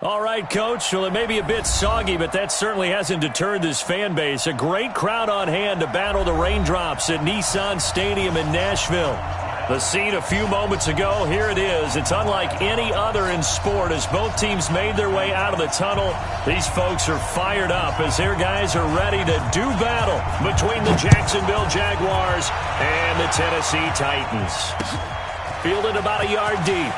All right, Coach. Well, it may be a bit soggy, but that certainly hasn't deterred this fan base. A great crowd on hand to battle the raindrops at Nissan Stadium in Nashville. The scene a few moments ago, here it is. It's unlike any other in sport as both teams made their way out of the tunnel. These folks are fired up as their guys are ready to do battle between the Jacksonville Jaguars and the Tennessee Titans. Fielded about a yard deep.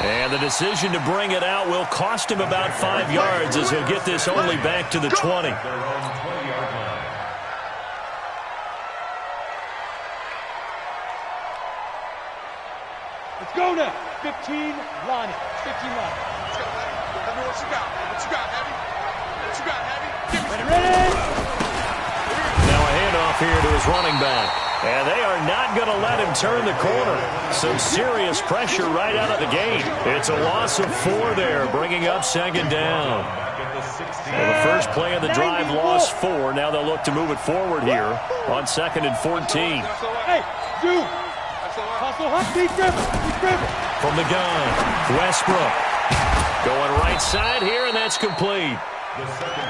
And the decision to bring it out will cost him about 5 yards as he'll get this only back to the 20. Let's go now. 15, line it. 15 line. Let's go, Heavy. Tell me what you got. What you got, Heavy? What you got, Heavy? Give me Ready? Now a handoff here to his running back. And they are not going to let him turn the corner. Some serious pressure right out of the gate. It's a loss of 4 there, bringing up second down. Well, the first play of the drive lost 4. Now they'll look to move it forward here on 2nd and 14. Hey, dude. Hustle, hustle, deep dribble. From the gun, Westbrook. Going right side here, and that's complete.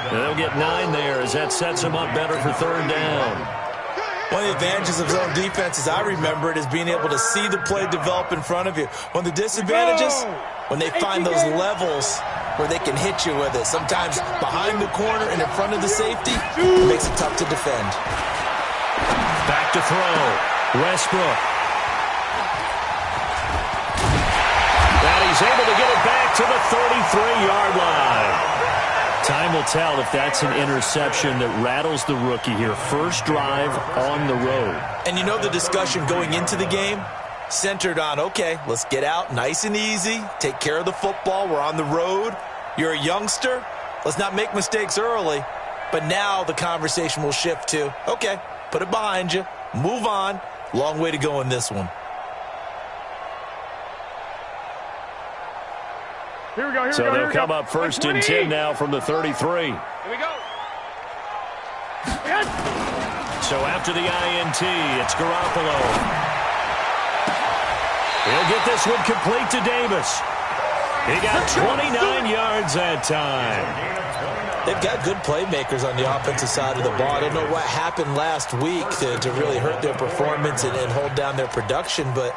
They'll get 9 there as that sets them up better for 3rd down. One of the advantages of zone defense, as I remember it, is being able to see the play develop in front of you. One of the disadvantages, when they find those levels where they can hit you with it, sometimes behind the corner and in front of the safety, it makes it tough to defend. Back to throw. Westbrook. And he's able to get it back to the 33-yard line. Time will tell if that's an interception that rattles the rookie here. First drive on the road. And you know the discussion going into the game centered on, okay, let's get out nice and easy, take care of the football, we're on the road. You're a youngster, let's not make mistakes early. But now the conversation will shift to, okay, put it behind you, move on. Long way to go in this one. Here we go, so they'll come up 1st and 10 now from the 33. Here we go. So after the INT, it's Garoppolo. He'll get this one complete to Davis. He got 29 yards that time. They've got good playmakers on the offensive side of the ball. I don't know what happened last week to really hurt their performance and hold down their production, but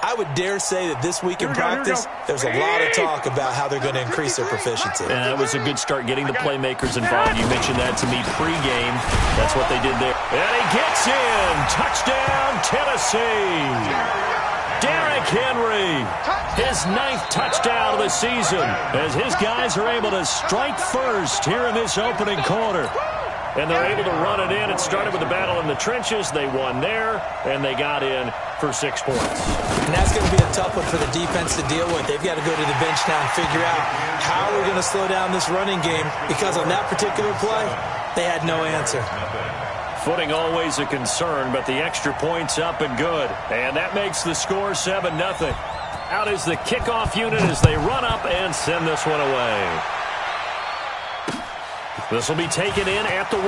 I would dare say that this week in practice, there's a lot of talk about how they're going to increase their proficiency. And that was a good start getting the playmakers involved. You mentioned that to me pregame. That's what they did there. And he gets in. Touchdown, Tennessee. Derrick Henry, his 9th touchdown of the season, as his guys are able to strike first here in this opening quarter. And they're able to run it in. It started with the battle in the trenches. They won there, and they got in for 6 points. And that's going to be a tough one for the defense to deal with. They've got to go to the bench now and figure out how we're going to slow down this running game, because on that particular play, they had no answer. Footing always a concern, but the extra point's up and good. And that makes the score 7-0. Out is the kickoff unit as they run up and send this one away. This will be taken in at the 1.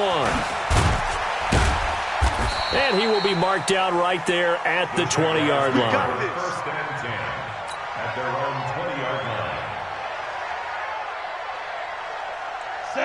And he will be marked down right there at the 20-yard line. First and 10 at their own 20-yard line.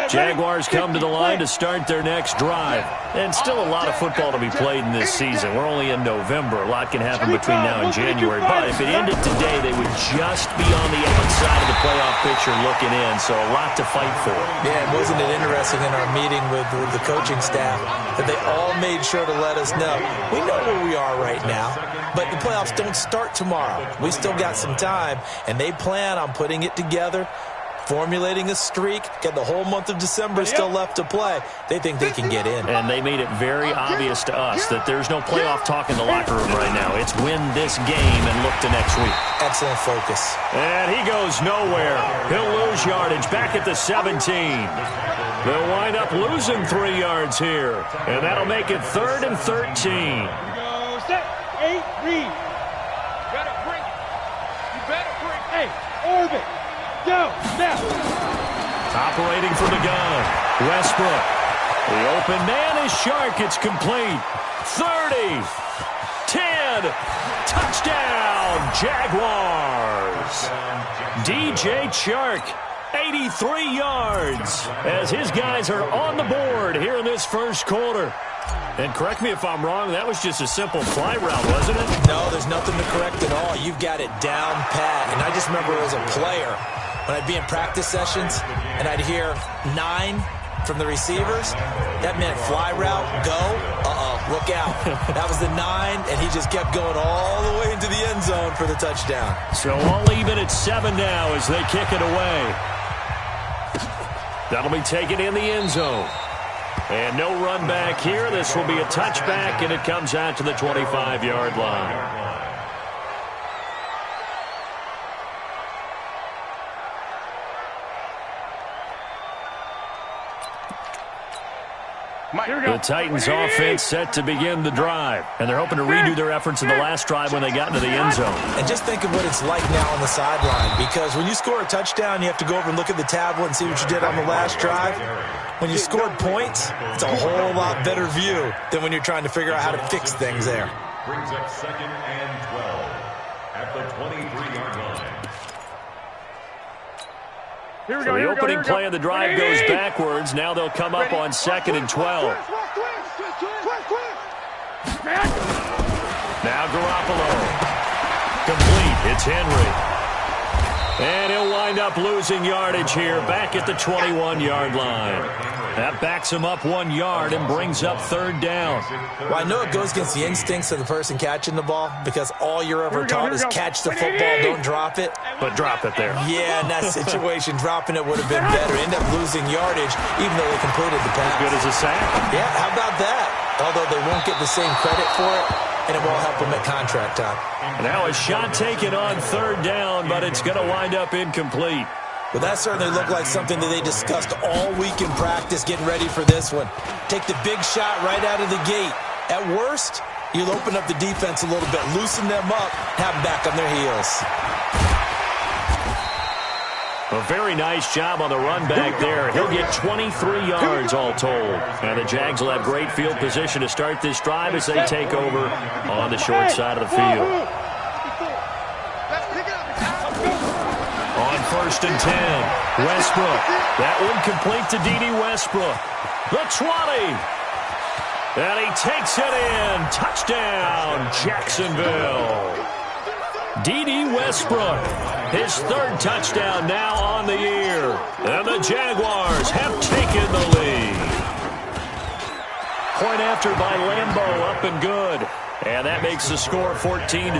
Jaguars come to the line to start their next drive. And still a lot of football to be played in this season. We're only in November. A lot can happen between now and January. But if it ended today, they would just be on the outside of the playoff picture looking in. So a lot to fight for. Yeah, wasn't it interesting in our meeting with the coaching staff that they all made sure to let us know, we know where we are right now, but the playoffs don't start tomorrow. We still got some time, and they plan on putting it together, formulating a streak, got the whole month of December still left to play. They think they can get in. And they made it very obvious to us that there's no playoff talk in the locker room right now. It's win this game and look to next week. Excellent focus. And he goes nowhere. He'll lose yardage back at the 17. They'll wind up losing 3 yards here. And that'll make it 3rd and 13. Go, set, 8, read. You better bring it. You better bring it. Hey, orbit. Go, now. Operating from the gun, Westbrook. The open man is Shark. It's complete. 30, 10. again. Touchdown, Jaguars. DJ Chark, 83 yards, as his guys are on the board here in this first quarter. And correct me if I'm wrong, that was just a simple fly route, wasn't it? No, there's nothing to correct at all. You've got it down pat. And I just remember as a player, when I'd be in practice sessions and I'd hear 9 from the receivers, that meant fly route, go, look out. That was the 9, and he just kept going all the way into the end zone for the touchdown. So all even at 7 now as they kick it away. That'll be taken in the end zone. And no run back here. This will be a touchback, and it comes out to the 25-yard line. The Titans offense set to begin the drive, and they're hoping to redo their efforts in the last drive when they got into the end zone. And just think of what it's like now on the sideline, because when you score a touchdown, you have to go over and look at the tablet and see what you did on the last drive. When you scored points, it's a whole lot better view than when you're trying to figure out how to fix things there. Brings up 2nd and 12 at the 23-yard line. So the opening play of the drive goes backwards. Now they'll come up on 2nd and 12. Now Garoppolo. Complete. It's Henry. And he'll wind up losing yardage here back at the 21-yard line. That backs him up 1 yard and brings up 3rd down. Well, I know it goes against the instincts of the person catching the ball, because all you're ever taught is catch the football, don't drop it. But drop it there. Yeah, in that situation, dropping it would have been better. End up losing yardage, even though they completed the pass. As good as a sack. Yeah, how about that? Although they won't get the same credit for it, and it won't help them at contract time. Now a shot taken on 3rd down, but it's going to wind up incomplete. Well, that certainly looked like something that they discussed all week in practice, getting ready for this one. Take the big shot right out of the gate. At worst, you'll open up the defense a little bit, loosen them up, have them back on their heels. A very nice job on the run back there. He'll get 23 yards all told. And the Jags will have great field position to start this drive as they take over on the short side of the field. On 1st and 10, Westbrook. That one complete to D.D. Westbrook. The 20. And he takes it in. Touchdown, Jacksonville. D.D. Westbrook, his 3rd touchdown now on the year. And the Jaguars have taken the lead. Point after by Lambeau, up and good. And that makes the score 14-7. 14,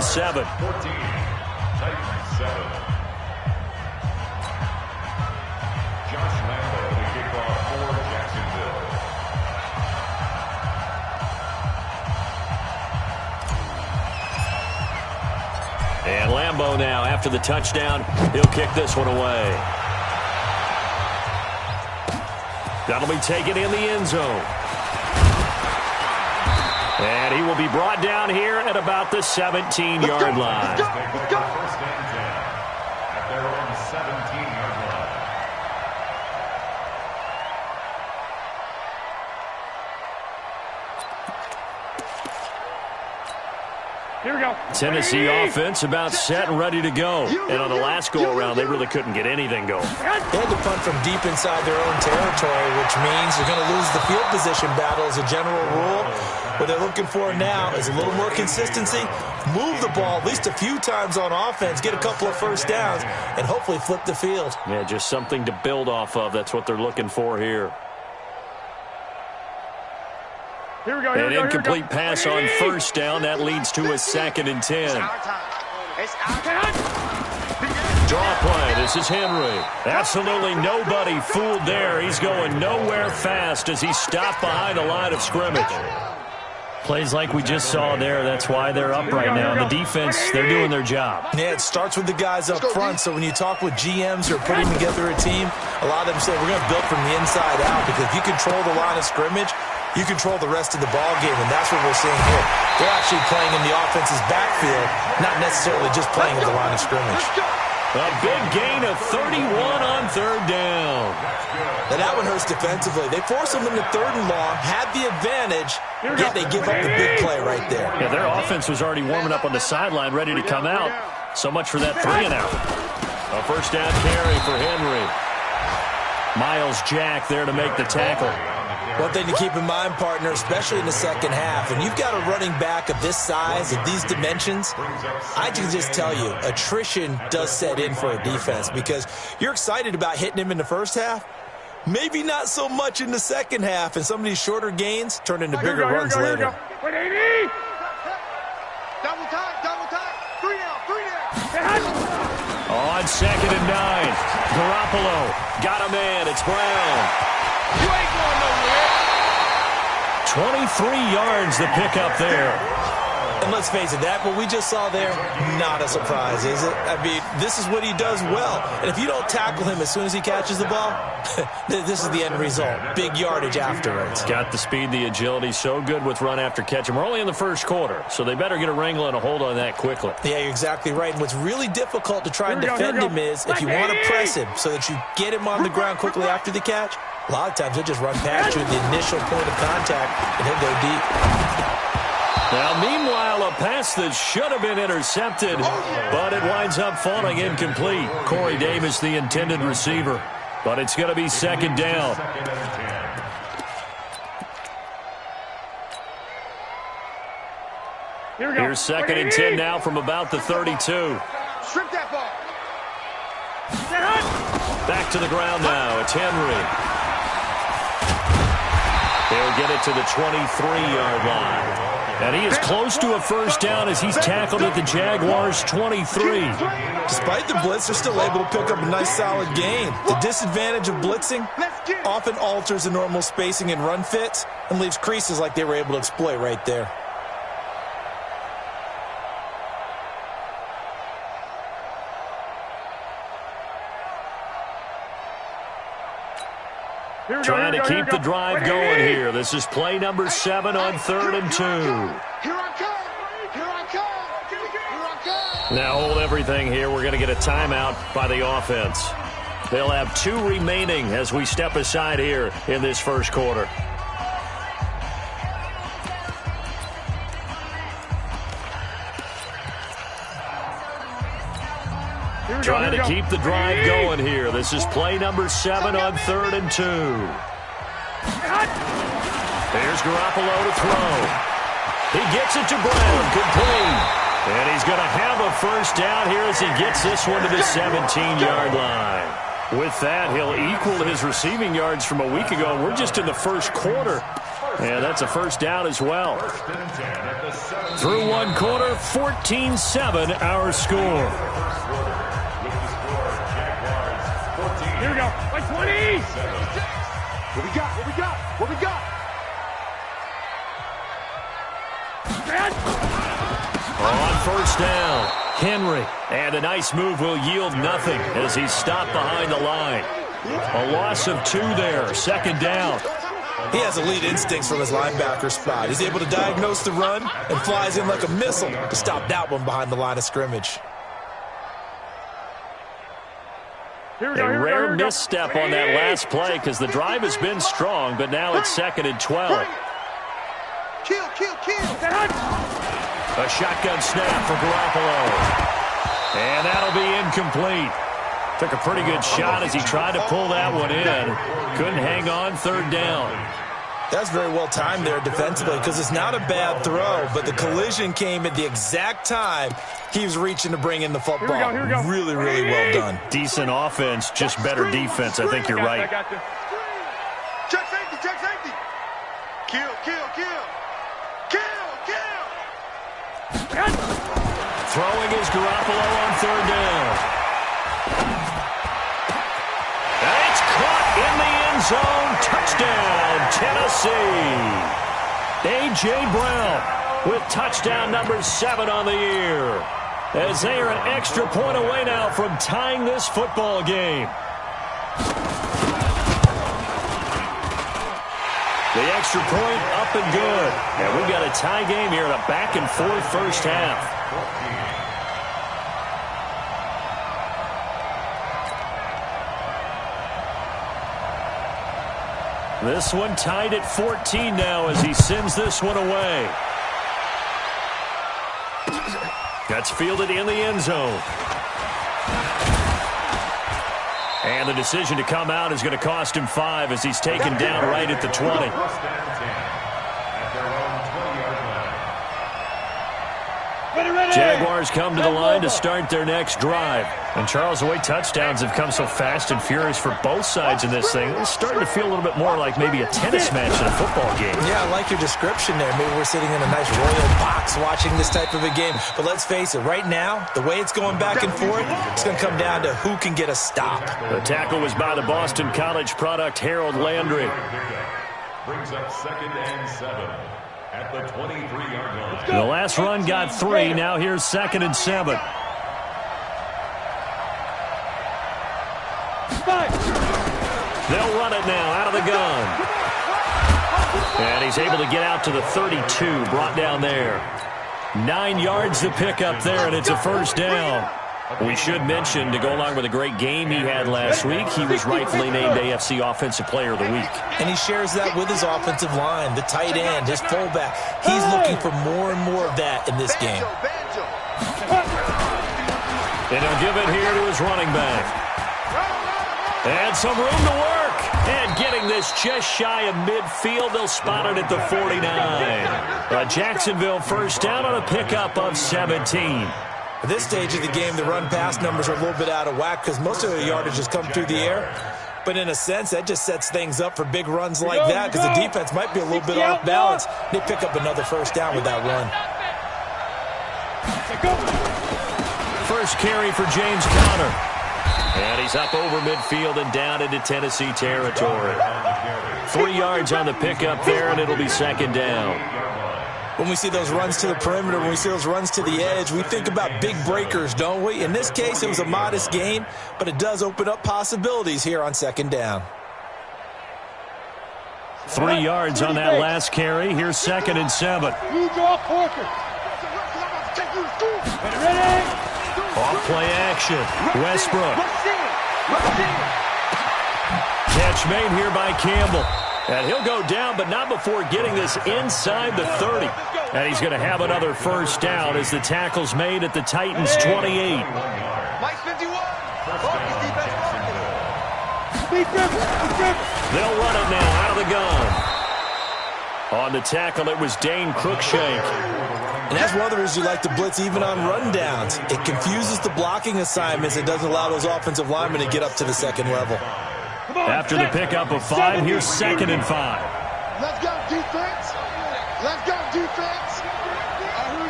Titans 7. Josh Lambeau to kick off for Jacksonville. And Lambeau now, after the touchdown, he'll kick this one away. That'll be taken in the end zone. And he will be brought down here at about the 17-yard line. First and 10 at their own 17-yard line. Here we go. Tennessee offense about set and ready to go. And on the last go-around, they really couldn't get anything going. They had to punt from deep inside their own territory, which means they're going to lose the field position battle as a general rule. What they're looking for now is a little more consistency, move the ball at least a few times on offense, get a couple of first downs, and hopefully flip the field. Yeah, just something to build off of. That's what they're looking for here. Here we go. An incomplete pass on 1st down. That leads to a 2nd and 10. Draw play. This is Henry. Absolutely nobody fooled there. He's going nowhere fast as he stopped behind the line of scrimmage. Plays like we just saw there. That's why they're up right now. The defense, they're doing their job. Yeah, it starts with the guys up front. So when you talk with GMs who are putting together a team, a lot of them say we're going to build from the inside out, because if you control the line of scrimmage, you control the rest of the ball game, and that's what we're seeing here. They're actually playing in the offense's backfield, not necessarily just playing at the line of scrimmage. A big gain of 31 on third down. Now that one hurts defensively. They force them into third and long, had the advantage, yet they give up the big play right there. Yeah, their offense was already warming up on the sideline, ready to come out. So much for that 3-and-out. A first down carry for Henry. Miles Jack there to make the tackle. One thing to keep in mind, partner, especially in the second half, and you've got a running back of this size, of these dimensions, I can just tell you, attrition does set in for a defense because you're excited about hitting him in the first half. Maybe not so much in the second half, and some of these shorter gains turn into bigger runs later. Wait, 80! Double time. 3 down. On 2nd and 9, Garoppolo got a man. It's Brown. You ain't going nowhere. 23 yards the pickup there. And let's face it, that what we just saw there, not a surprise, is it? I mean, this is what he does well. And if you don't tackle him as soon as he catches the ball, this is the end result. Big yardage afterwards. Got the speed, the agility, so good with run after catch. And we're only in the first quarter, so they better get a wrangle and a hold on that quickly. Yeah, you're exactly right. And what's really difficult to try and defend him is if you want to press him so that you get him on the ground quickly after the catch, a lot of times he'll just run past you at the initial point of contact, and he'll go deep. Now, meanwhile, a pass that should have been intercepted, but it winds up falling incomplete. Corey Davis, the intended receiver, but it's going to be 2nd down. Here's 2nd and 10 now from about the 32. Strip that ball. Back to the ground now. It's Henry. They'll get it to the 23-yard line. And he is close to a first down as he's tackled at the Jaguars' 23. Despite the blitz, they're still able to pick up a nice solid gain. The disadvantage of blitzing often alters the normal spacing and run fits and leaves creases like they were able to exploit right there. Trying to keep the drive going here. This is play number 7 on 3rd and 2. Here I come. Now hold everything here. We're going to get a timeout by the offense. They'll have 2 remaining as we step aside here in this first quarter. Trying to keep the drive going here. This is play number 7 on 3rd and 2. There's Garoppolo to throw. He gets it to Brown. Complete. And he's going to have a first down here as he gets this one to the 17-yard line. With that, he'll equal his receiving yards from a week ago. We're just in the first quarter. And that's a first down as well. Through one quarter, 14-7 our score. Here we go. Like 20. What we got? On first down, Henry. And a nice move will yield nothing as he's stopped behind the line. A loss of 2 there. 2nd down. He has elite instincts from his linebacker spot. He's able to diagnose the run and flies in like a missile to stop that one behind the line of scrimmage. A rare misstep on that last play because the drive has been strong, but now it's 2nd and 12. Kill. A shotgun snap for Garoppolo. And that'll be incomplete. Took a pretty good shot as he tried to pull that one in. Couldn't hang on 3rd down. That's very well timed there defensively because it's not a bad throw, but the collision came at the exact time he was reaching to bring in the football. Here we go. Really, really well done. Decent offense, just better defense. I think you're right. Check safety. Kill. Throwing is Garoppolo on 3rd down. And it's caught in the end zone. Touchdown, Tennessee. A.J. Brown with touchdown number 7 on the year. As they are an extra point away now from tying this football game. The extra point up and good. And we've got a tie game here in a back-and-forth first half. This one tied at 14 now as he sends this one away. That's fielded in the end zone. And the decision to come out is going to cost him 5 as he's taken down right at the 20. Jaguars come to the line to start their next drive. And Charles, the way touchdowns have come so fast and furious for both sides in this thing, it's starting to feel a little bit more like maybe a tennis match in a football game. Yeah, I like your description there. Maybe we're sitting in a nice royal box watching this type of a game. But let's face it, right now, the way it's going back and forth, it's going to come down to who can get a stop. The tackle was by the Boston College product, Harold Landry. Brings up 2nd and 7. At the 23-yard line. The last run got 3. Now here's 2nd and 7. They'll run it now out of the gun. And he's able to get out to the 32, brought down there. 9 yards to pick up there, and it's a first down. We should mention, to go along with a great game he had last week, he was rightfully named AFC Offensive Player of the Week. And he shares that with his offensive line, the tight end, his fullback. He's looking for more and more of that in this game. And he'll give it here to his running back. And some room to work. And getting this just shy of midfield, they'll spot it at the 49. A Jacksonville first down on a pickup of 17. At this stage of the game, the run-pass numbers are a little bit out of whack because most of the yardage has come through the air. But in a sense, that just sets things up for big runs like that because the defense might be a little bit off balance. They pick up another first down with that run. First carry for James Conner. And he's up over midfield and down into Tennessee territory. 3 yards on the pickup there, and it'll be 2nd down. When we see those runs to the perimeter, when we see those runs to the edge, we think about big breakers, don't we? In this case, it was a modest gain, but it does open up possibilities here on 2nd down. 3 yards on that last carry. Here's 2nd and 7. Off play action. Westbrook. Catch made here by Campbell. And he'll go down, but not before getting this inside the 30. And he's going to have another first down as the tackle's made at the Titans' 28. They'll run it now out of the gun. On the tackle, it was Dane Cruikshank. And that's one of the reasons you like to blitz even on rundowns. It confuses the blocking assignments. It doesn't allow those offensive linemen to get up to the second level. After the pickup of 5, here's 2nd and 5. Let's go, defense. Let's go, defense. Here we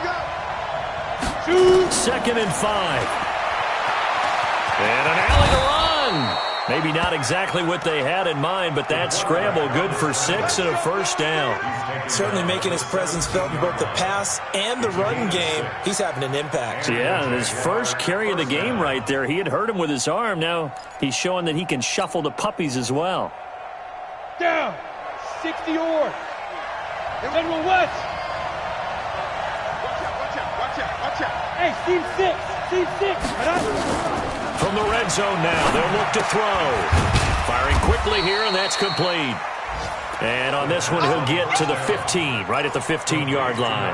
go. 2nd and 5. And an alley to run. Maybe not exactly what they had in mind, but that scramble good for 6 and a first down. Certainly making his presence felt in both the pass and the run game. He's having an impact. Yeah, and his first carry of the game right there, he had hurt him with his arm. Now he's showing that he can shuffle the puppies as well. Down. 60 or. General West. Watch out. Hey, Steve 6. From the red zone now, they'll look to throw. Firing quickly here, and that's complete. And on this one, he'll get to the 15, right at the 15-yard line.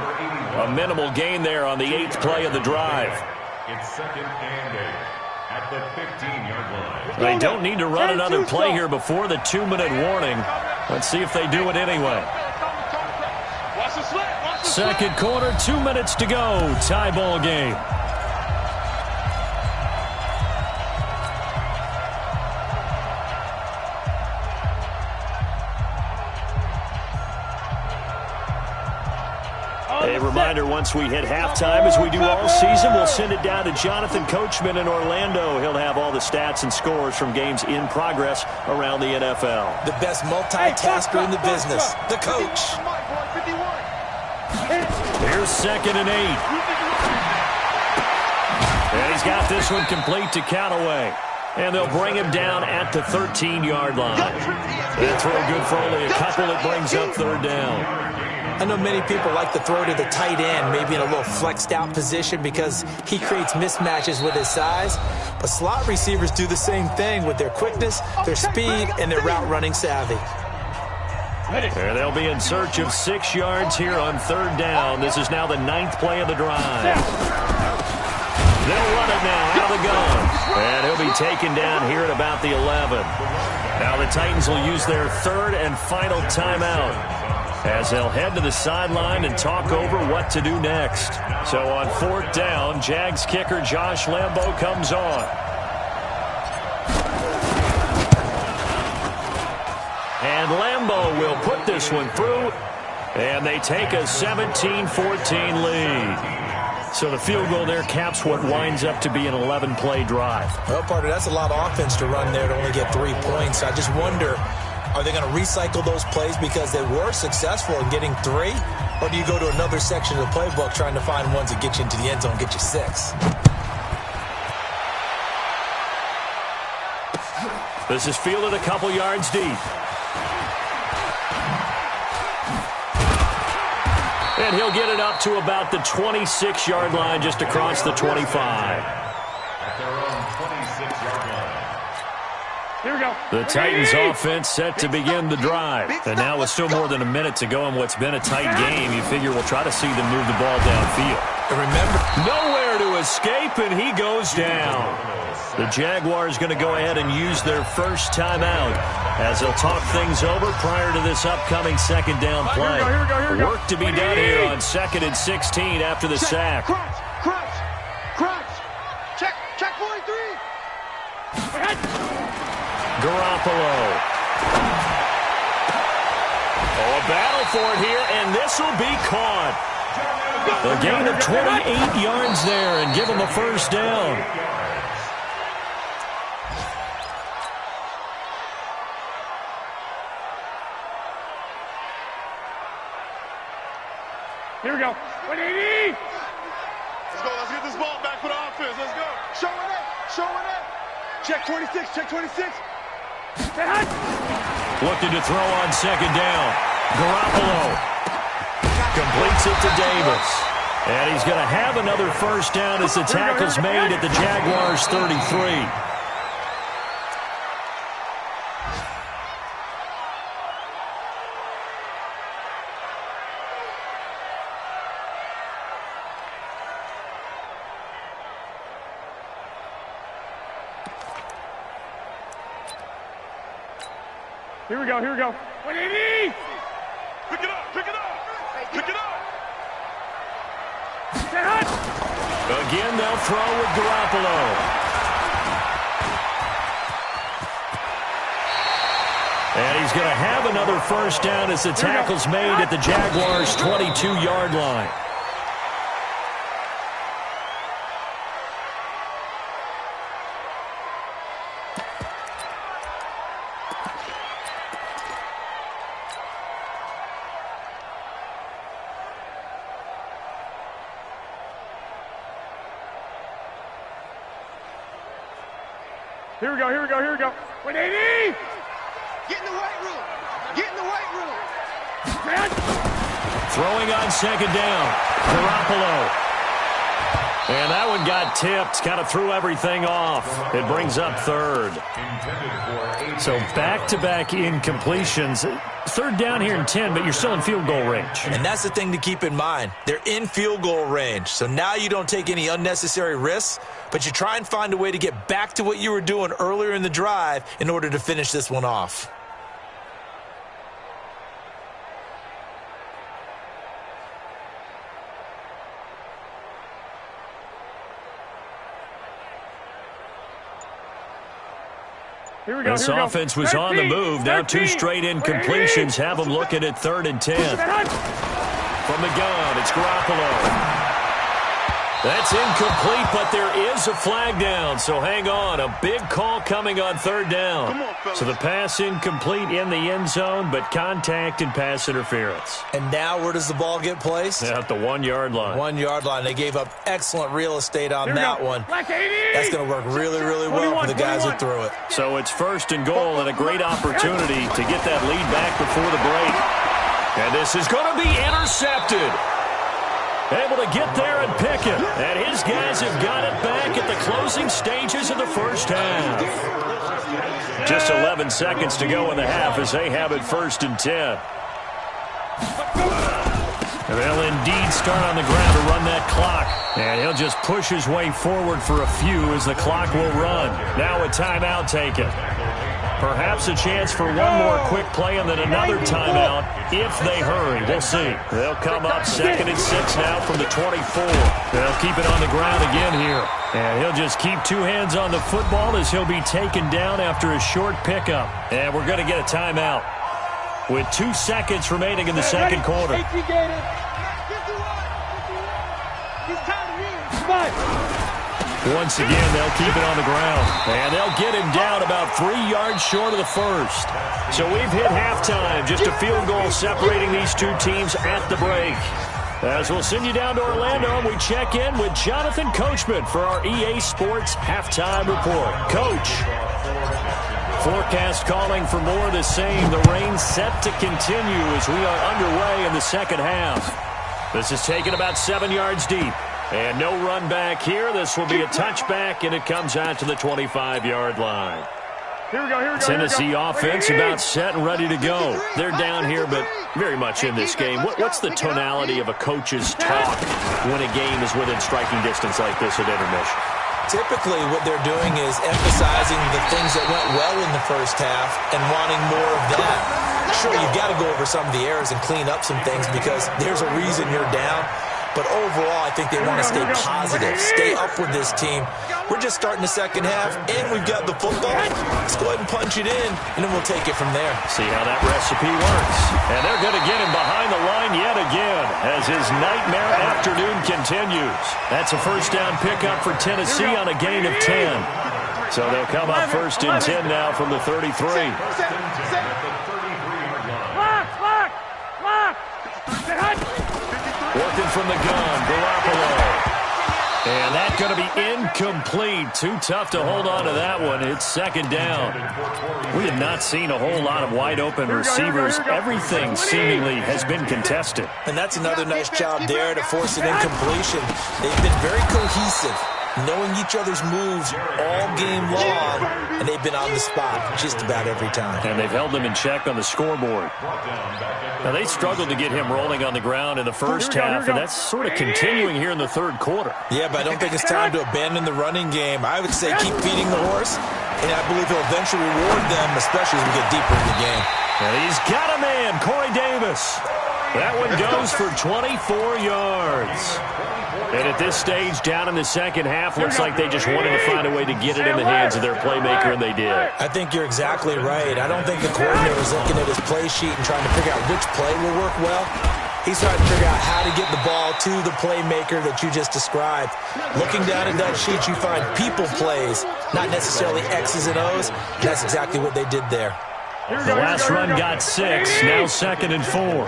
A minimal gain there on the 8th play of the drive. It's 2nd and 8 at the 15-yard line. They don't need to run another play here before the 2-minute warning. Let's see if they do it anyway. Second quarter, 2 minutes to go. Tie ball game. A reminder, once we hit halftime, as we do all season, we'll send it down to Jonathan Coachman in Orlando. He'll have all the stats and scores from games in progress around the NFL. The best multitasker in the business, the coach. Here's 2nd and 8. And he's got this one complete to Callaway. And they'll bring him down at the 13-yard line. That throw good for only a couple. It brings up 3rd down. I know many people like to throw to the tight end, maybe in a little flexed out position because he creates mismatches with his size. But slot receivers do the same thing with their quickness, their speed, and their route running savvy. And they'll be in search of 6 yards here on 3rd down. This is now the 9th play of the drive. They'll run it now out of the gun. And he'll be taken down here at about the 11. Now the Titans will use their 3rd and final timeout as they'll head to the sideline and talk over what to do next. So on 4th down, Jags kicker Josh Lambo comes on. And Lambo will put this one through, and they take a 17-14 lead. So the field goal there caps what winds up to be an 11-play drive. Well, partner, that's a lot of offense to run there to only get 3 points. I just wonder, are they going to recycle those plays because they were successful in getting 3? Or do you go to another section of the playbook trying to find ones that get you into the end zone, get you 6? This is fielded a couple yards deep. And he'll get it up to about the 26-yard line, just across the 25. At their own 26-yard line. Here we go. The Titans offense set to begin the drive. And now with still more than a minute to go in what's been a tight game, you figure we'll try to see them move the ball downfield. And remember, nowhere to escape, and he goes down. The Jaguars going to go ahead and use their first timeout as they'll talk things over prior to this upcoming 2nd down play. Here we go. Work to be done here on 2nd and 16 after the sack. Crunch. Check 43. Garoppolo. Oh, a battle for it here, and this will be caught. A gain of 28 yards there and give them a first down. Here we go. 180. Let's go. Let's get this ball back for the offense. Let's go. Showing it. Check 26. Looking to throw on 2nd down. Garoppolo completes it to Davis. And he's going to have another first down as the tackle's made at the Jaguars' 33. Here we go. 180. Pick it up. Again, they'll throw with Garoppolo. And he's going to have another first down as the tackle's made at the Jaguars' 22-yard line. Here we go. 180. Get in the weight room. Throwing on 2nd down. Garoppolo. And that one got tipped. Kind of threw everything off. It brings up 3rd. So back-to-back incompletions. 3rd down here in 10, but you're still in field goal range. and that's the thing to keep in mind. They're in field goal range. So now you don't take any unnecessary risks, but you try and find a way to get back to what you were doing earlier in the drive in order to finish this one off. This offense was on the move. Now 2 straight incompletions have them looking at 3rd and 10. From the gun, it's Garoppolo. That's incomplete, but there is a flag down. So hang on. A big call coming on 3rd down. So the pass incomplete in the end zone, but contact and pass interference. And now where does the ball get placed? At the 1-yard line. 1-yard line. They gave up excellent real estate on that one. That's going to work really, really well for the guys who threw it. So it's 1st and goal and a great opportunity to get that lead back before the break. And this is going to be intercepted. Able to get there and pick it. And his guys have got it back at the closing stages of the first half. Just 11 seconds to go in the half as they have it 1st and 10. They'll indeed start on the ground to run that clock. And he'll just push his way forward for a few as the clock will run. Now a timeout taken. Perhaps a chance for one more quick play and then another timeout if they hurry. We'll see. They'll come up 2nd and 6 now from the 24. They'll keep it on the ground again here. And he'll just keep 2 hands on the football as he'll be taken down after a short pickup. And we're going to get a timeout with 2 seconds remaining in the second quarter. Once again, they'll keep it on the ground. And they'll get him down about 3 yards short of the first. So we've hit halftime. Just a field goal separating these two teams at the break. As we'll send you down to Orlando, and we check in with Jonathan Coachman for our EA Sports Halftime Report. Coach. Forecast calling for more of the same. The rain set to continue as we are underway in the second half. This is taken about 7 yards deep. And no run back here. This will be a touchback, and it comes out to the 25-yard line. Here we go. Tennessee offense about set and ready to go. They're down here, but very much in this game. What's the tonality of a coach's talk when a game is within striking distance like this at intermission? Typically, what they're doing is emphasizing the things that went well in the first half and wanting more of that. Sure, you've got to go over some of the errors and clean up some things because there's a reason you're down. But overall, I think they want to stay positive, stay up with this team. We're just starting the second half, and we've got the football. Let's go ahead and punch it in, and then we'll take it from there. See how that recipe works. And they're going to get him behind the line yet again as his nightmare afternoon continues. That's a first down pickup for Tennessee on a gain of 10. So they'll come up 1st and 10 now from the 33. Working from the gun, Garoppolo. And that's going to be incomplete. Too tough to hold on to that one. It's 2nd down. We have not seen a whole lot of wide-open receivers. Everything seemingly has been contested. And that's another nice job there to force an incompletion. They've been very cohesive, knowing each other's moves all game long, and they've been on the spot just about every time. And they've held them in check on the scoreboard. Now, they struggled to get him rolling on the ground in the first half, and that's sort of continuing here in the third quarter. Yeah, but I don't think it's time to abandon the running game. I would say keep feeding the horse, and I believe he'll eventually reward them, especially as we get deeper in the game. And he's got a man, Corey Davis. That one goes for 24 yards. And at this stage, down in the second half, looks like they just wanted to find a way to get it in the hands of their playmaker, and they did. I think you're exactly right. I don't think the coordinator was looking at his play sheet and trying to figure out which play will work well. He's trying to figure out how to get the ball to the playmaker that you just described. Looking down at that sheet, you find people plays, not necessarily X's and O's. That's exactly what they did there. The last run got 6, now 2nd and 4.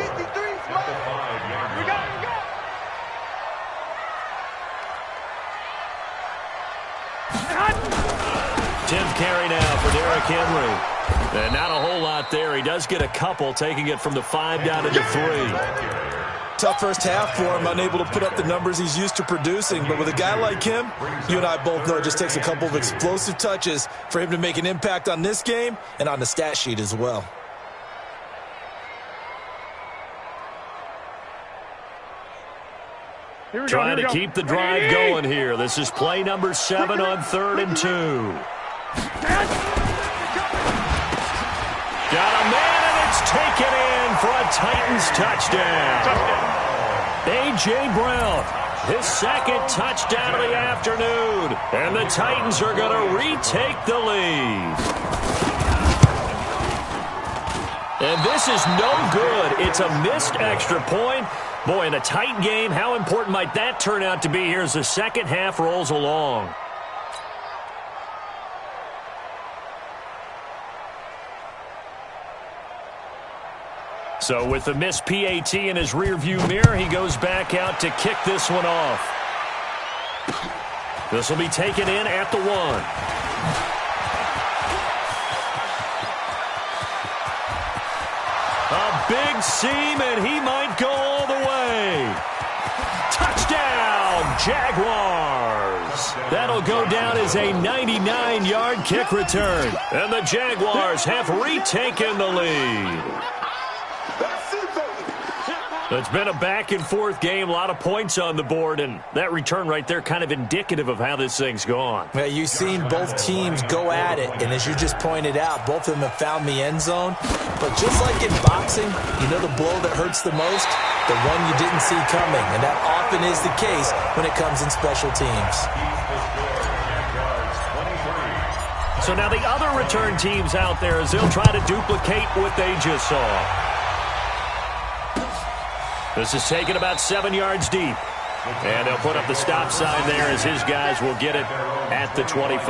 10th carry now for Derrick Henry. And not a whole lot there. He does get a couple, taking it from the 5 down to the 3. Tough first half for him, unable to put up the numbers he's used to producing. But with a guy like him, you and I both know it just takes a couple of explosive touches for him to make an impact on this game and on the stat sheet as well. Trying to keep the drive going here. This is play number 7 on 3rd and 2. Got a man, and it's taken in for a Titans touchdown. A.J. Brown, his 2nd touchdown of the afternoon. And the Titans are going to retake the lead. And this is no good. It's a missed extra point. Boy, in a tight game, how important might that turn out to be here as the second half rolls along? So with the missed PAT in his rearview mirror, he goes back out to kick this one off. This will be taken in at the 1. A big seam, and he might go all the way. Touchdown, Jaguars. That'll go down as a 99-yard kick return. And the Jaguars have retaken the lead. It's been a back-and-forth game, a lot of points on the board, and that return right there kind of indicative of how this thing's gone. Well, you've seen both teams go at it, and as you just pointed out, both of them have found the end zone. But just like in boxing, you know the blow that hurts the most? The one you didn't see coming, and that often is the case when it comes in special teams. So now the other return teams out there as they'll try to duplicate what they just saw. This is taken about 7 yards deep. And they'll put up the stop sign there as his guys will get it at the 25.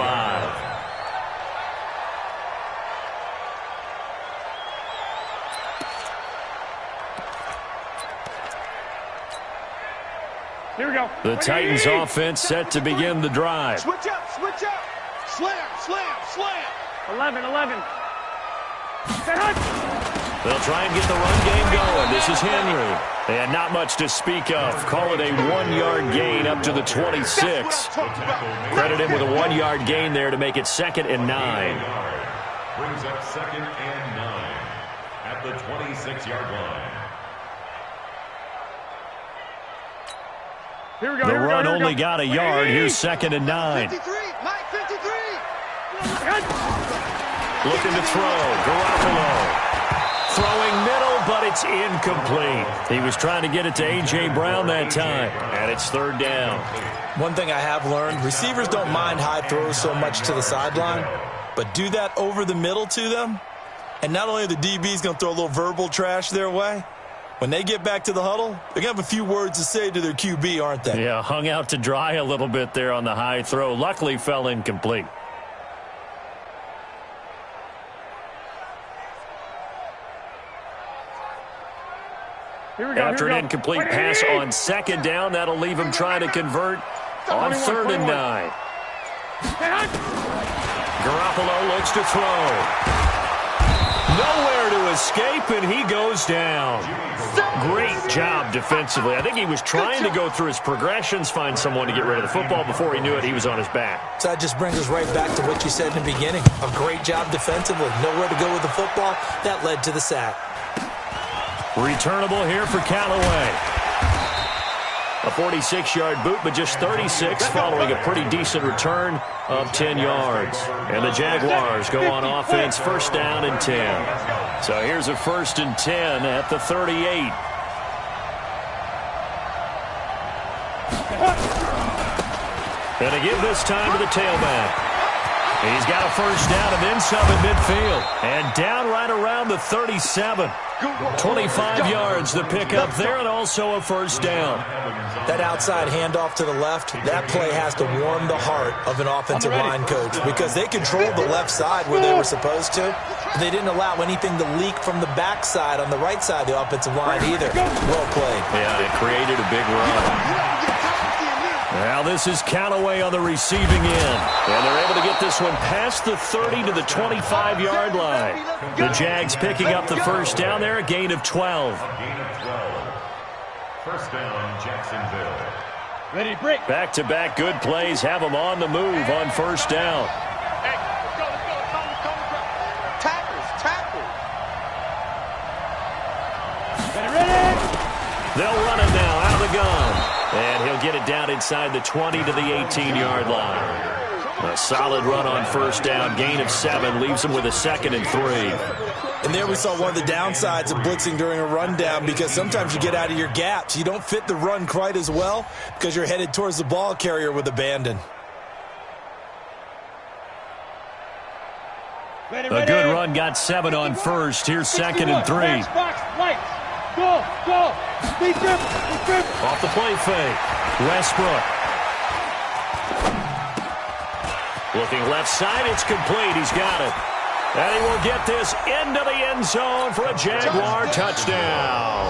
Here we go. The Titans offense set to begin the drive. Switch up, switch up. Slam, slam, slam. 11. Say hunt. They'll try and get the run game going. This is Henry. And not much to speak of. Call it a 1-yard gain up to the 26. Credit him with a 1-yard gain there to make it 2nd and 9. Brings up 2nd and 9 at the 26-yard line. Here we go. The Here we run go. only got a yard. Here's 2nd and 9. 53, Mike 53. Looking to throw. Garoppolo. Throwing middle, but it's incomplete. He was trying to get it to A.J. Brown that time, and it's 3rd down. One thing I have learned, receivers don't mind high throws so much to the sideline, but do that over the middle to them, and not only are the DBs going to throw a little verbal trash their way, when they get back to the huddle, they're going to have a few words to say to their QB, aren't they? Yeah, hung out to dry a little bit there on the high throw. Luckily fell incomplete. After an incomplete pass on 2nd down, that'll leave him trying to convert on 3rd and 9. Garoppolo looks to throw. Nowhere to escape, and he goes down. Great job defensively. I think he was trying to go through his progressions, find someone to get rid of the football. Before he knew it, he was on his back. So that just brings us right back to what you said in the beginning. A great job defensively. Nowhere to go with the football. That led to the sack. Returnable here for Callaway. A 46-yard boot, but just 36 following a pretty decent return of 10 yards. And the Jaguars go on offense, 1st down and 10. So here's a 1st and 10 at the 38. And to give this time to the tailback. He's got a 1st down and then some at midfield. And down right around the 37. 25 yards the pickup there, and also a 1st down. That outside handoff to the left, that play has to warm the heart of an offensive line coach because they controlled the left side where they were supposed to. They didn't allow anything to leak from the backside on the right side of the offensive line either. Well played. Yeah, it created a big run. Now this is Callaway on the receiving end. And they're able to get this one past the 30 to the 25-yard line. The Jags picking up the 1st down there, a gain of 12. First down, Jacksonville. Ready to break. Back-to-back good plays have them on the move on 1st down. Hey, let's go. Tackles. Ready. They'll run it now out of the gun. And he'll get it down inside the 20 to the 18-yard line. A solid run on 1st down, gain of 7, leaves him with a 2nd and 3. And there we saw one of the downsides of blitzing during a rundown because sometimes you get out of your gaps. You don't fit the run quite as well because you're headed towards the ball carrier with abandon. A good run, got 7 on 1st. Here's 2nd and 3. Go. Off the play fake. Westbrook. Looking left side, it's complete. He's got it. And he will get this into the end zone for a Jaguar touchdown.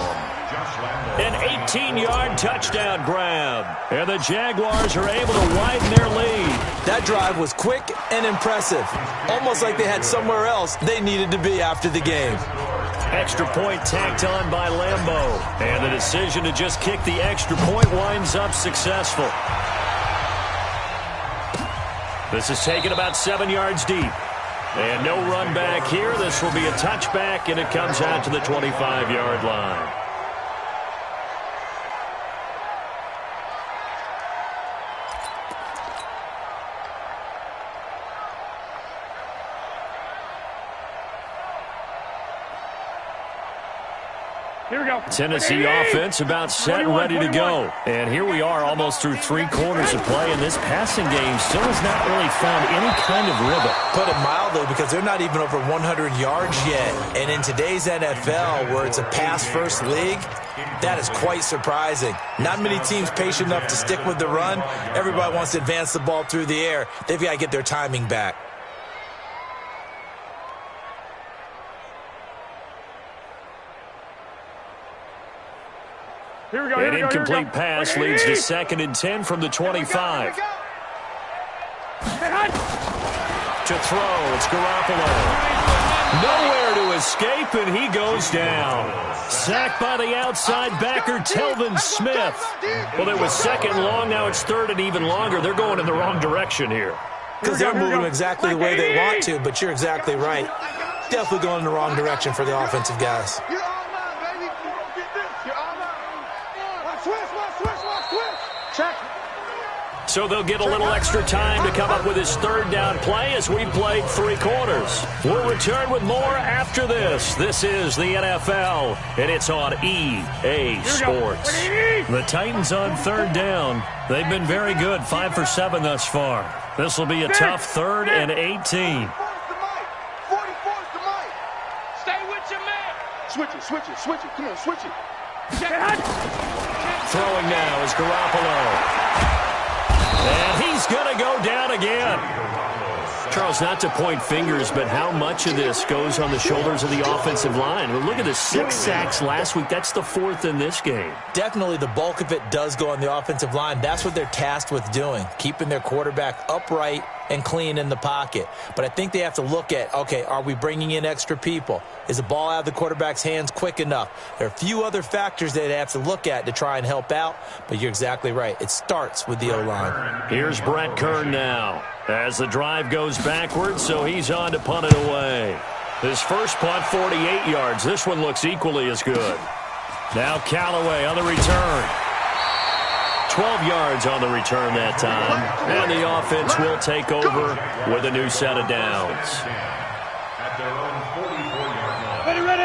An 18-yard touchdown grab. And the Jaguars are able to widen their lead. That drive was quick and impressive. Almost like they had somewhere else they needed to be after the game. Extra point tacked on by Lambeau. And the decision to just kick the extra point winds up successful. This is taken about 7 yards deep. And no run back here. This will be a touchback, and it comes out to the 25-yard line. Here we go. Tennessee offense about set and ready to go. And here we are almost through 3 quarters of play, and this passing game still has not really found any kind of rhythm. Put it mildly, because they're not even over 100 yards yet. And in today's NFL, where it's a pass-first league, that is quite surprising. Not many teams patient enough to stick with the run. Everybody wants to advance the ball through the air. They've got to get their timing back. Here we go. An incomplete pass leads to 2nd and 10 from the 25. To throw, it's Garoppolo. Nowhere to escape, and he goes down. Sacked by the outside backer, Telvin Smith. Well, it was 2nd long, now it's 3rd and even longer. They're going in the wrong direction here. Because they're moving exactly the way they want to, but you're exactly right. Definitely going in the wrong direction for the offensive guys. So they'll get a little extra time to come up with his 3rd down play as we played 3 quarters. We'll return with more after this. This is the NFL, and it's on EA Sports. The Titans on 3rd down. They've been very good, 5 for 7 thus far. This will be a tough 3rd and 18. Stay with your man. Switch it. Come on, switch it. Throwing now is Garoppolo. And he's going to go down again. Charles, not to point fingers, but how much of this goes on the shoulders of the offensive line? Well, look at the 6 sacks last week. That's the 4th in this game. Definitely the bulk of it does go on the offensive line. That's what they're tasked with doing, keeping their quarterback upright and clean in the pocket. But I think they have to look at, okay, are we bringing in extra people? Is the ball out of the quarterback's hands quick enough? There are a few other factors they have to look at to try and help out, but you're exactly right. It starts with the O-line. Here's Brett Kern now as the drive goes backwards, so he's on to punt it away. His first punt, 48 yards. This one looks equally as good. Now Callaway on the return. 12 yards on the return that time. And the offense will take over with a new set of downs.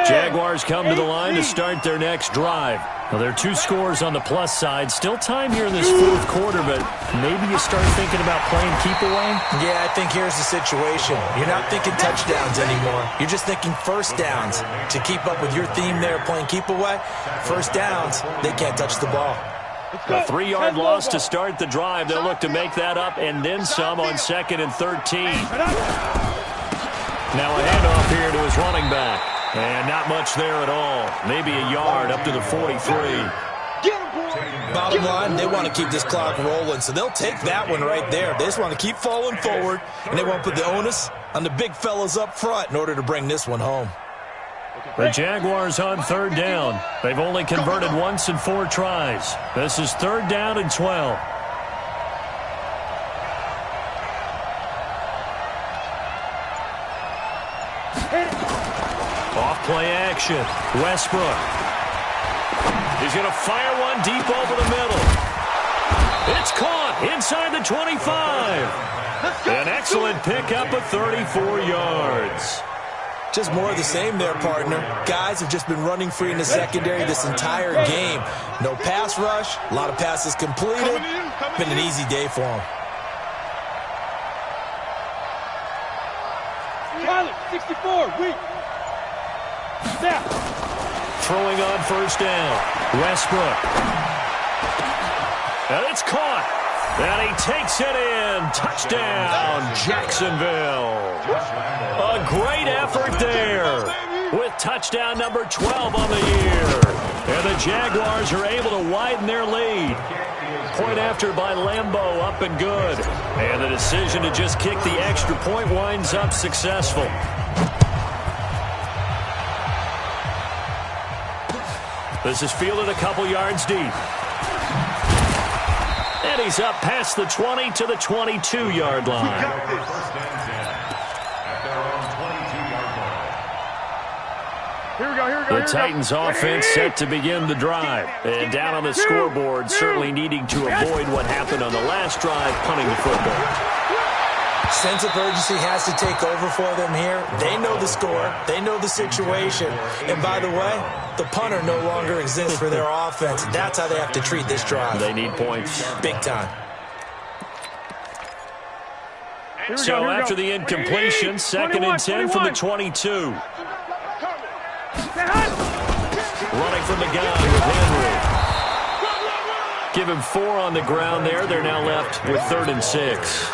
Jaguars come to the line to start their next drive. Now, there are 2 scores on the plus side. Still time here in this 4th quarter, but maybe you start thinking about playing keep away? Yeah, I think here's the situation. You're not thinking touchdowns anymore. You're just thinking first downs. To keep up with your theme there, playing keep away, first downs, they can't touch the ball. A 3-yard loss to start the drive. They'll look to make that up and then some on 2nd and 13. Now a handoff here to his running back. And not much there at all. Maybe a yard up to the 43. Bottom line, they want to keep this clock rolling, so they'll take that one right there. They just want to keep falling forward, and they want to put the onus on the big fellas up front in order to bring this one home. The Jaguars on 3rd down. They've only converted once in 4 tries. This is 3rd down and 12. Off-play action. Westbrook. He's going to fire one deep over the middle. It's caught inside the 25. An excellent pickup of 34 yards. Just more of the same there, partner. Guys have just been running free in the secondary this entire game. No pass rush, a lot of passes completed. Been an easy day for them. Pilot, 64, weak. Snap. Throwing on 1st down. Westbrook. And it's caught. And he takes it in. Touchdown, Jacksonville. A great effort there with touchdown number 12 on the year. And the Jaguars are able to widen their lead. Point after by Lambeau, up and good. And the decision to just kick the extra point winds up successful. This is fielded a couple yards deep. And he's up past the 20 to the 22-yard line. Here we go. The Titans offense set to begin the drive. And down on the scoreboard, certainly needing to avoid what happened on the last drive, punting the football. Sense of urgency has to take over for them here. They know the score. They know the situation. And by the way, the punter no longer exists for their offense. That's how they have to treat this drive. They need points. Big time. So after the incompletion, 2nd and 10 from the 22. Running from the gun with Henry. Give him 4 on the ground there. They're now left with 3rd and 6.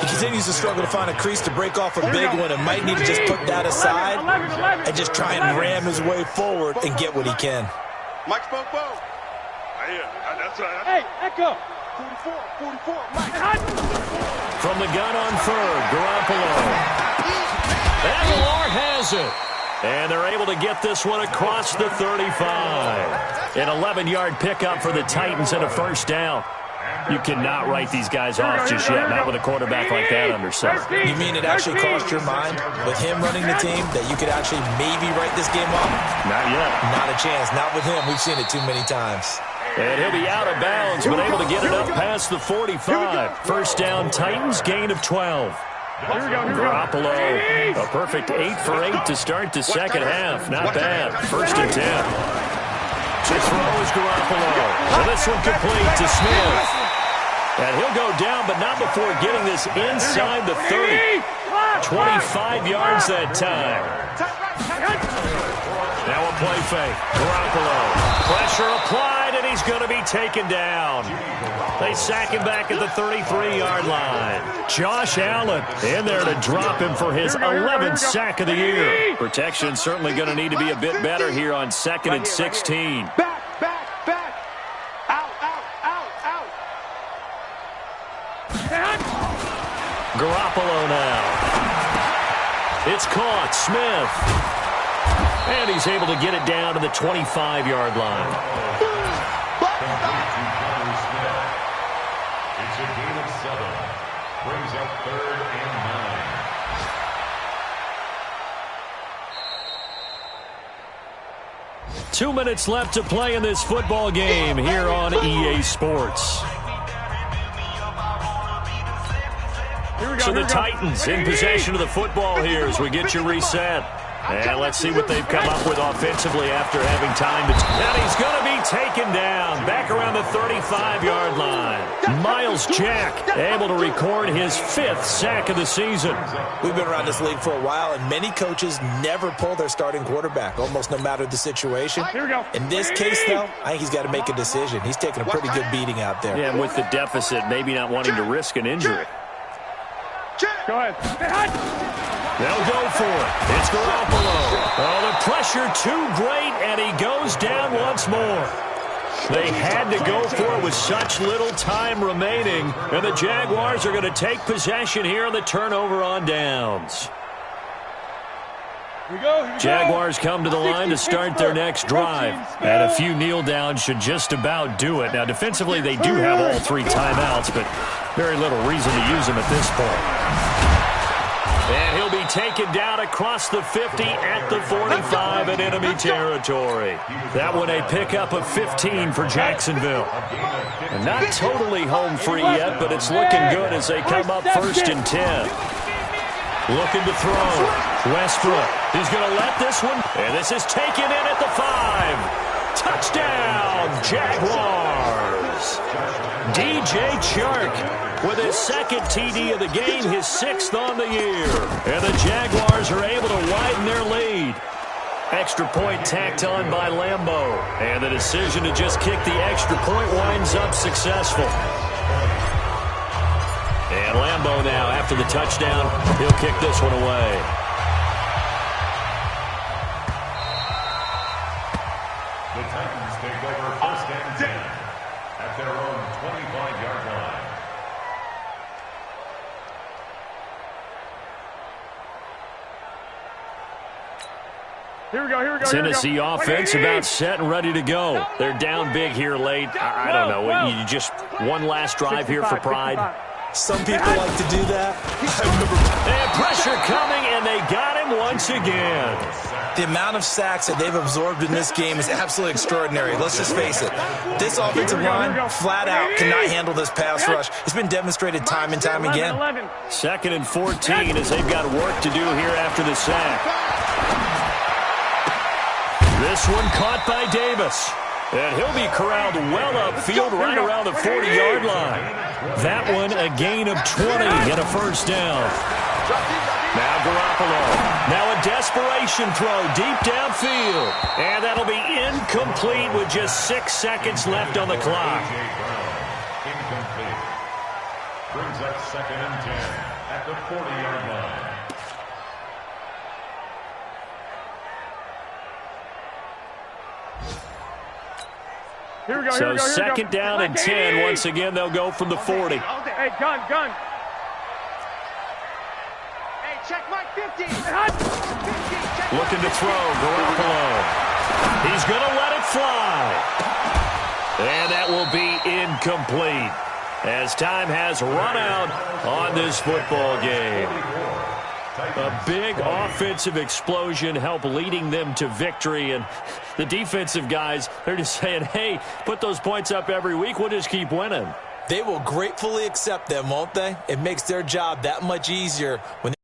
He continues to struggle to find a crease to break off a big one and might need to just put that aside and just try and ram his way forward and get what he can. Mike spoke both. That's right. Hey, Echo. 44, Mike. From the gun on 3rd, Garoppolo. Aguilar has it. And they're able to get this one across the 35. An 11-yard pickup for the Titans and a 1st down. You cannot write these guys off just yet, not with a quarterback like that under center. You mean it actually crossed your mind with him running the team that you could actually maybe write this game off? Not yet. Not a chance. Not with him. We've seen it too many times. And he'll be out of bounds, but able to get it up past the 45. 1st down, Titans, gain of 12. Garoppolo, a perfect 8 for 8 to start the second half. Not bad. 1st and 10. To throw is Garoppolo. Well, this one complete to Smith. And he'll go down, but not before getting this inside the 30. 25 yards that time. Now a play fake. Garoppolo. Pressure applied, and he's going to be taken down. They sack him back at the 33-yard line. Josh Allen in there to drop him for his 11th sack of the year. Protection certainly going to need to be a bit better here on 2nd and 16. Back. Out. Garoppolo now. It's caught. Smith. And he's able to get it down to the 25-yard line. It's a gain of 7. Brings up 3rd and 9. 2 minutes left to play in this football game here on EA Sports. So the Titans in possession of the football here as we get you reset. And let's see what they've come up with offensively after having time to... And he's going to be taken down back around the 35-yard line. Miles Jack able to record his 5th sack of the season. We've been around this league for a while, and many coaches never pull their starting quarterback, almost no matter the situation. In this case, though, I think he's got to make a decision. He's taking a pretty good beating out there. Yeah, and with the deficit, maybe not wanting to risk an injury. Go ahead. They'll go for it. It's Garoppolo. Oh, the pressure too great, and he goes down once more. They had to go for it with such little time remaining, and the Jaguars are going to take possession here on the turnover on downs. Here we go. Jaguars come to the line to start their next drive, and a few kneel downs should just about do it. Now, defensively, they do have all 3 timeouts, but very little reason to use them at this point. And he'll be taken down across the 50 at the 45 in enemy territory. That one a pickup of 15 for Jacksonville. And not totally home free yet, but it's looking good as they come up 1st and 10. Looking to throw. Westbrook. He's going to let this one. And this is taken in at the 5. Touchdown, Jaguars. DJ Chark with his 2nd TD of the game, his 6th on the year. And the Jaguars are able to widen their lead. Extra point tacked on by Lambeau. And the decision to just kick the extra point winds up successful. And Lambeau now, after the touchdown, he'll kick this one away. The Titans take over 1st and 10 at their own 25-yard line. Here we go. Tennessee offense about set and ready to go. They're down big here late. I don't know. You just one last drive here for pride. Some people like to do that. And pressure coming, and they got him once again. The amount of sacks that they've absorbed in this game is absolutely extraordinary. Let's just face it. This offensive line, flat out, cannot handle this pass rush. It's been demonstrated time and time again. 2nd and 14 as they've got work to do here after the sack. This one caught by Davis. And he'll be corralled well upfield right around the 40-yard line. That one a gain of 20 and a first down. Now Garoppolo. Now a desperation throw deep downfield. And that'll be incomplete with just 6 seconds left on the clock. Incomplete. Brings up 2nd and 10 at the 40-yard line. Here we go, So 2nd down and 10. Once again, they'll go from the 40. Hey, gun. Hey, check Mike 50. Looking to throw, Garoppolo. He's going to let it fly. And that will be incomplete as time has run out on this football game. A big offensive explosion helped leading them to victory. And the defensive guys, they're just saying, hey, put those points up every week. We'll just keep winning. They will gratefully accept them, won't they? It makes their job that much easier when